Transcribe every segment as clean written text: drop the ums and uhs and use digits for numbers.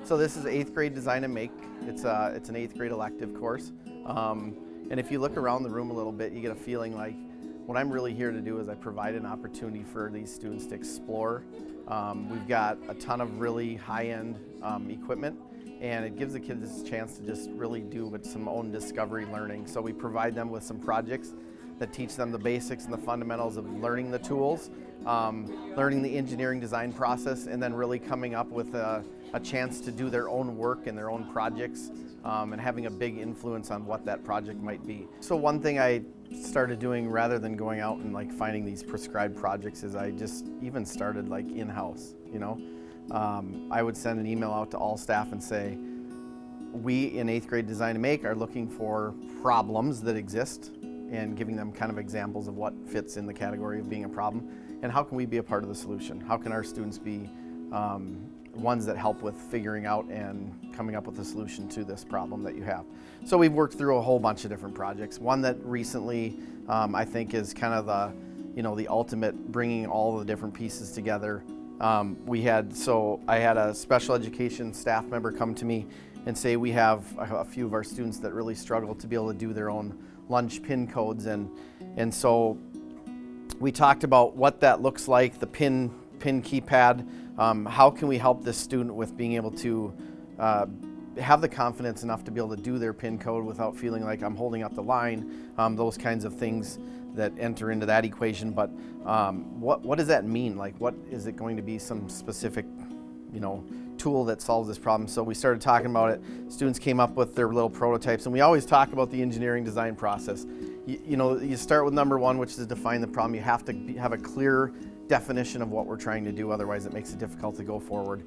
So this is 8th grade Design and Make. It's an 8th grade elective course. And if you look around the room a little bit, you get a feeling like what I'm really here to do is I provide an opportunity for these students to explore. We've got a ton of really high-end equipment, and it gives the kids a chance to just really do some own discovery learning. So we provide them with some projects that teach them the basics and the fundamentals of learning the tools, learning the engineering design process, and then really coming up with a chance to do their own work and their own projects, and having a big influence on what that project might be. So one thing I started doing rather than going out and like finding these prescribed projects is I just even started like in-house, you know. I would send an email out to all staff and say, we in 8th grade Design and Make are looking for problems that exist and giving them kind of examples of what fits in the category of being a problem and how can we be a part of the solution? How can our students be ones that help with figuring out and coming up with a solution to this problem that you have. So we've worked through a whole bunch of different projects. One that recently I think is kind of the ultimate bringing all the different pieces together. I had a special education staff member come to me and say we have a few of our students that really struggle to be able to do their own lunch pin codes, and so we talked about what that looks like, the pin keypad. How can we help this student with being able to have the confidence enough to be able to do their pin code without feeling like I'm holding up the line, those kinds of things that enter into that equation. But what does that mean? Like, what is it going to be, some specific, tool that solves this problem? So we started talking about it. Students came up with their little prototypes, and we always talk about the engineering design process. You start with number one, which is define the problem. You have to have a clear definition of what we're trying to do, otherwise it makes it difficult to go forward.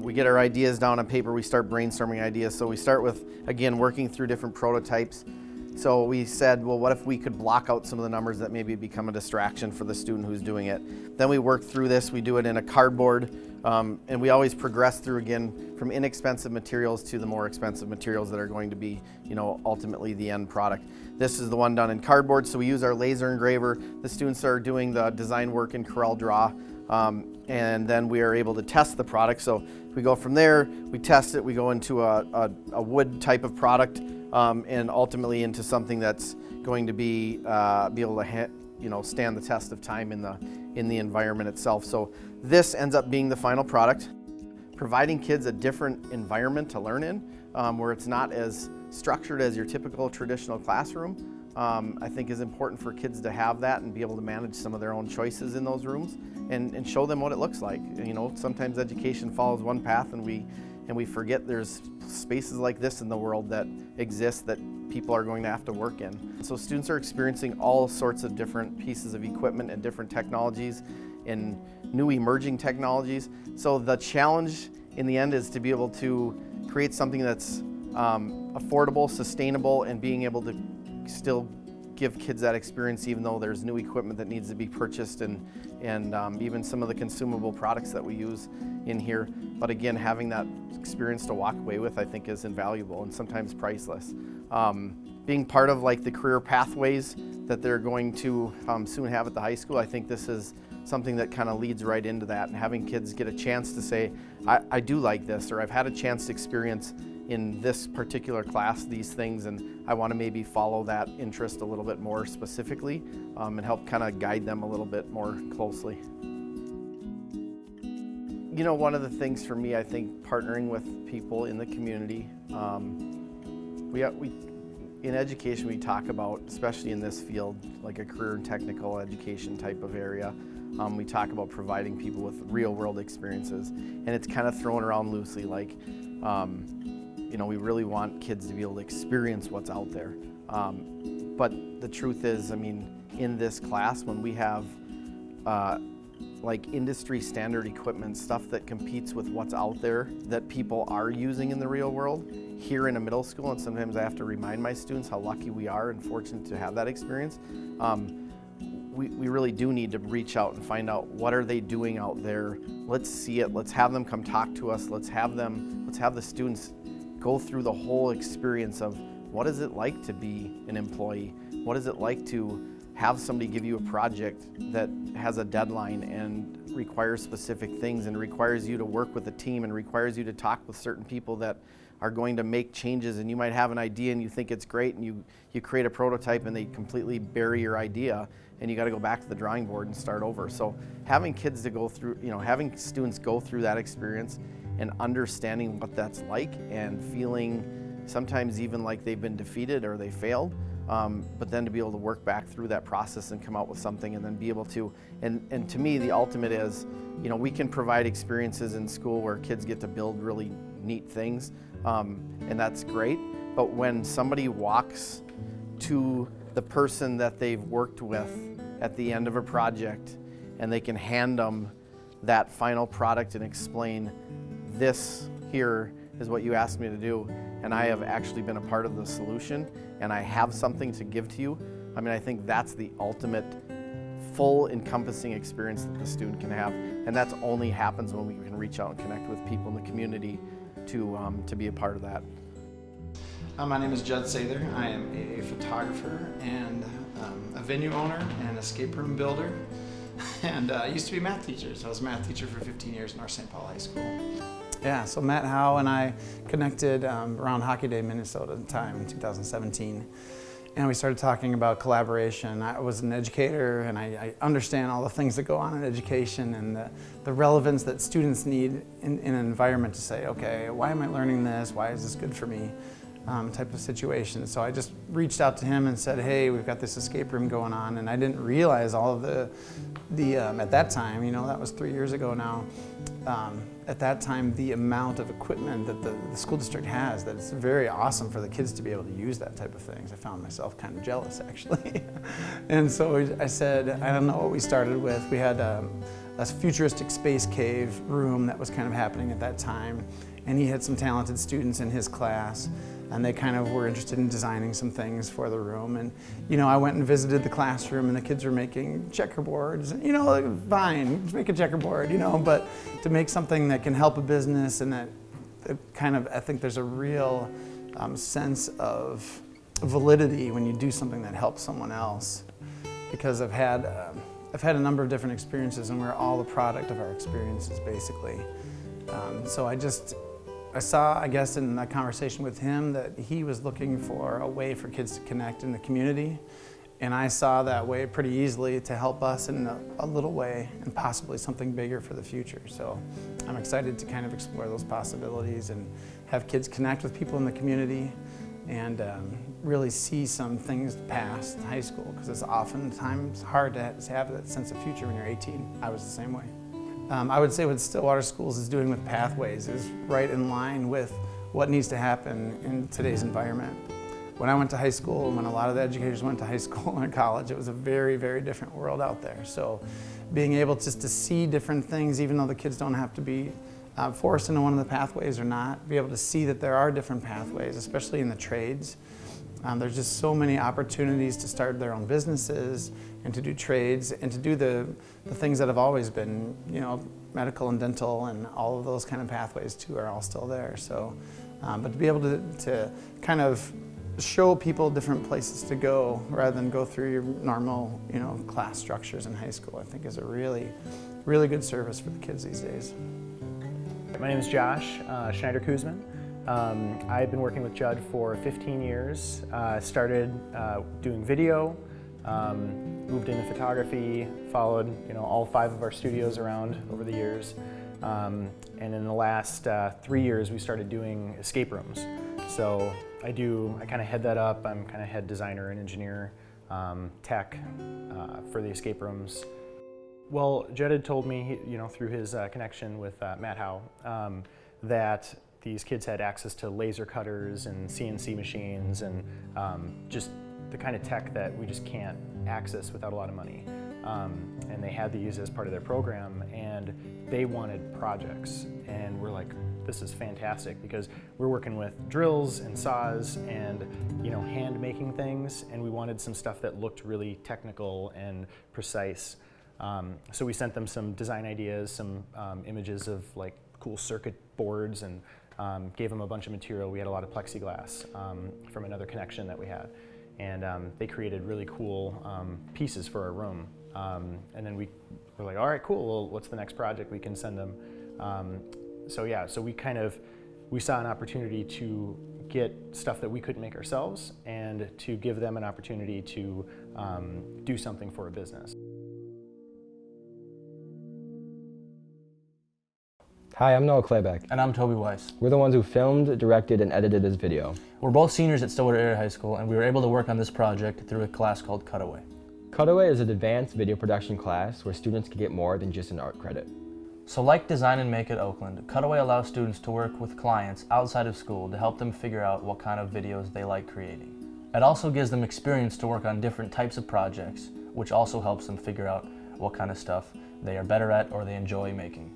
We get our ideas down on paper, we start brainstorming ideas. So we start with, again, working through different prototypes. So we said, well, what if we could block out some of the numbers that maybe become a distraction for the student who's doing it? Then we work through this, we do it in a cardboard, and we always progress through, again, from inexpensive materials to the more expensive materials that are going to be, ultimately the end product. This is the one done in cardboard, so we use our laser engraver. The students are doing the design work in Corel Draw, and then we are able to test the product. So we go from there, we test it, we go into a wood type of product, and ultimately into something that's going to be able to stand the test of time in the environment itself. So this ends up being the final product, providing kids a different environment to learn in, where it's not as structured as your typical traditional classroom. I think is important for kids to have that and be able to manage some of their own choices in those rooms and show them what it looks like. Sometimes education follows one path and we forget there's spaces like this in the world that exist that people are going to have to work in. So students are experiencing all sorts of different pieces of equipment and different technologies and new emerging technologies. So the challenge in the end is to be able to create something that's affordable, sustainable, and being able to still give kids that experience even though there's new equipment that needs to be purchased and even some of the consumable products that we use in here. But again, having that experience to walk away with, I think, is invaluable and sometimes priceless. Being part of like the career pathways that they're going to soon have at the high school, I think this is something that kind of leads right into that, and having kids get a chance to say, I do like this, or I've had a chance to experience in this particular class these things, and I want to maybe follow that interest a little bit more specifically and help kind of guide them a little bit more closely. One of the things for me, I think, partnering with people in the community, in education we talk about, especially in this field, like a career and technical education type of area, we talk about providing people with real world experiences, and it's kind of thrown around loosely like, we really want kids to be able to experience what's out there. But the truth is, in this class, when we have like industry standard equipment, stuff that competes with what's out there that people are using in the real world here in a middle school, and sometimes I have to remind my students how lucky we are and fortunate to have that experience. We really do need to reach out and find out what are they doing out there. Let's see it. Let's have them come talk to us. Let's have the students go through the whole experience of what is it like to be an employee? What is it like to have somebody give you a project that has a deadline and requires specific things and requires you to work with a team and requires you to talk with certain people that are going to make changes, and you might have an idea and you think it's great and you create a prototype and they completely bury your idea and you got to go back to the drawing board and start over. So having kids to go through, having students go through that experience and understanding what that's like and feeling sometimes even like they've been defeated or they failed, but then to be able to work back through that process and come out with something and then be able to, and to me the ultimate is, we can provide experiences in school where kids get to build really neat things, and that's great, but when somebody walks to the person that they've worked with at the end of a project and they can hand them that final product and explain, this here is what you asked me to do, and I have actually been a part of the solution and I have something to give to you. I think that's the ultimate full encompassing experience that the student can have, and that's only happens when we can reach out and connect with people in the community to be a part of that. My name is Judd Steilr. I am a photographer and a venue owner and escape room builder, and I used to be a math teacher. So I was a math teacher for 15 years in North St. Paul High School. Yeah, so Matt Howe and I connected around Hockey Day, Minnesota at the time in 2017. And we started talking about collaboration. I was an educator and I understand all the things that go on in education and the relevance that students need in an environment to say, okay, why am I learning this? Why is this good for me? Type of situation. So I just reached out to him and said, hey, we've got this escape room going on, and I didn't realize all of the at that time, that was 3 years ago now, at that time the amount of equipment that the school district has, that it's very awesome for the kids to be able to use that type of things. I found myself kind of jealous actually. And so I said, I don't know what we started with. We had a futuristic space cave room that was kind of happening at that time, and he had some talented students in his class, and they kind of were interested in designing some things for the room. And I went and visited the classroom, and the kids were making checkerboards. Fine, just make a checkerboard, but to make something that can help a business, and that kind of, I think there's a real sense of validity when you do something that helps someone else. Because I've had a number of different experiences, and we're all the product of our experiences, basically. So I saw, I guess, in that conversation with him that he was looking for a way for kids to connect in the community. And I saw that way pretty easily to help us in a little way, and possibly something bigger for the future. So I'm excited to kind of explore those possibilities and have kids connect with people in the community and really see some things past high school, because it's oftentimes hard to have that sense of future when you're 18. I was the same way. I would say what Stillwater Schools is doing with Pathways is right in line with what needs to happen in today's environment. When I went to high school, and when a lot of the educators went to high school and college, it was a very, very different world out there. So being able just to see different things, even though the kids don't have to be forced into one of the pathways or not, be able to see that there are different pathways, especially in the trades. There's just so many opportunities to start their own businesses and to do trades and to do the things that have always been, medical and dental, and all of those kind of pathways too are all still there. So, but to be able to kind of show people different places to go rather than go through your normal, class structures in high school, I think is a really, really good service for the kids these days. My name is Josh Schneider-Kuzman. I've been working with Judd for 15 years. Started doing video, moved into photography, followed all 5 of our studios around over the years. And in the last 3 years, we started doing escape rooms. So I kind of head that up. I'm kind of head designer and engineer, tech for the escape rooms. Well, Judd had told me, through his connection with Matt Howe, that these kids had access to laser cutters and CNC machines and just the kind of tech that we just can't access without a lot of money. And they had these as part of their program, and they wanted projects. And we're like, this is fantastic, because we're working with drills and saws and hand making things, and we wanted some stuff that looked really technical and precise. So we sent them some design ideas, some images of cool circuit boards, and gave them a bunch of material. We had a lot of plexiglass from another connection that we had. And they created really cool pieces for our room. And then we we're like, all right, cool, well, what's the next project we can send them? So we saw an opportunity to get stuff that we couldn't make ourselves and to give them an opportunity to do something for a business. Hi, I'm Noah Claybeck. And I'm Toby Weiss. We're the ones who filmed, directed, and edited this video. We're both seniors at Stillwater Area High School, and we were able to work on this project through a class called Cutaway. Cutaway is an advanced video production class where students can get more than just an art credit. So like Design and Make at Oakland, Cutaway allows students to work with clients outside of school to help them figure out what kind of videos they like creating. It also gives them experience to work on different types of projects, which also helps them figure out what kind of stuff they are better at or they enjoy making.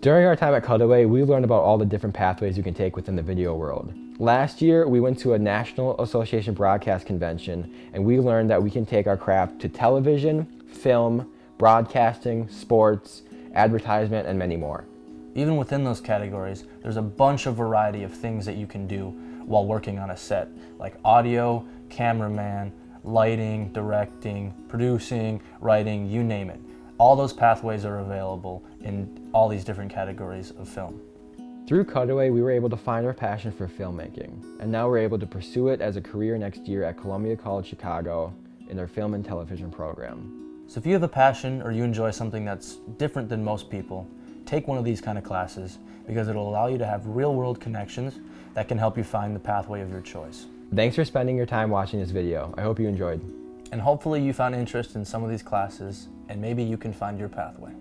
During our time at Cutaway, we learned about all the different pathways you can take within the video world. Last year, we went to a National Association Broadcast Convention, and we learned that we can take our craft to television, film, broadcasting, sports, advertisement, and many more. Even within those categories, there's a bunch of variety of things that you can do while working on a set, like audio, cameraman, lighting, directing, producing, writing, you name it. All those pathways are available in all these different categories of film. Through Cutaway, we were able to find our passion for filmmaking, and now we're able to pursue it as a career next year at Columbia College Chicago in their film and television program. So if you have a passion or you enjoy something that's different than most people, take one of these kind of classes because it'll allow you to have real-world connections that can help you find the pathway of your choice. Thanks for spending your time watching this video. I hope you enjoyed. And hopefully you found interest in some of these classes and maybe you can find your pathway.